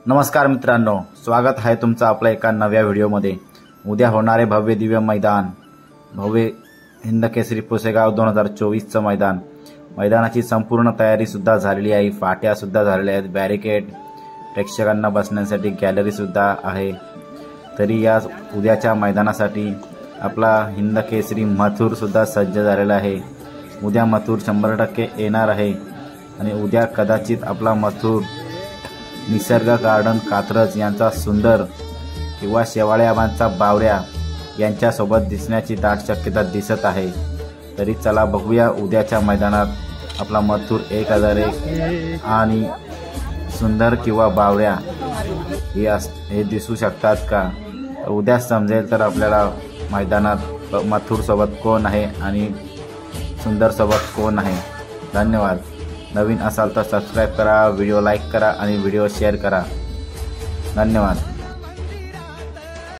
नमस्कार मित्रांनो, स्वागत आहे तुमचं आपल्या एका नव्या व्हिडिओमध्ये। उद्या होणारे भव्य दिव्य मैदान, भव्य हिंद केसरी पुसेगाव 2024चं मैदानाची संपूर्ण तयारी सुद्धा झालेली आहे। फाट्या सुद्धा झालेल्या आहेत, बॅरिकेड, प्रेक्षकांना बसण्यासाठी गॅलरी सुद्धा आहे। तरी या उद्याच्या मैदानासाठी आपला हिंद केसरी मथुर सुद्धा सज्ज झालेला आहे। उद्या मथुर 100% येणार आहे आणि उद्या कदाचित आपला मथुर निसर्ग गार्डन कात्रज यांचा सुंदर किंवा शेवाळ्याबांचा बावऱ्या यांच्यासोबत दिसण्याची दाट शक्यता दिसत आहे। तरी चला बघूया उद्याच्या मैदानात आपला मथुर 1001 आणि सुंदर किंवा बावऱ्या हे दिसू शकतात का। उद्या समजेल तर आपल्याला मैदानात मथुर सोबत कोण आहे आणि सुंदर सोबत कोण आहे। धन्यवाद। नवीन असाल तर सबस्क्राइब करा, व्हिडिओ लाईक करा आणि व्हिडिओ शेअर करा। धन्यवाद।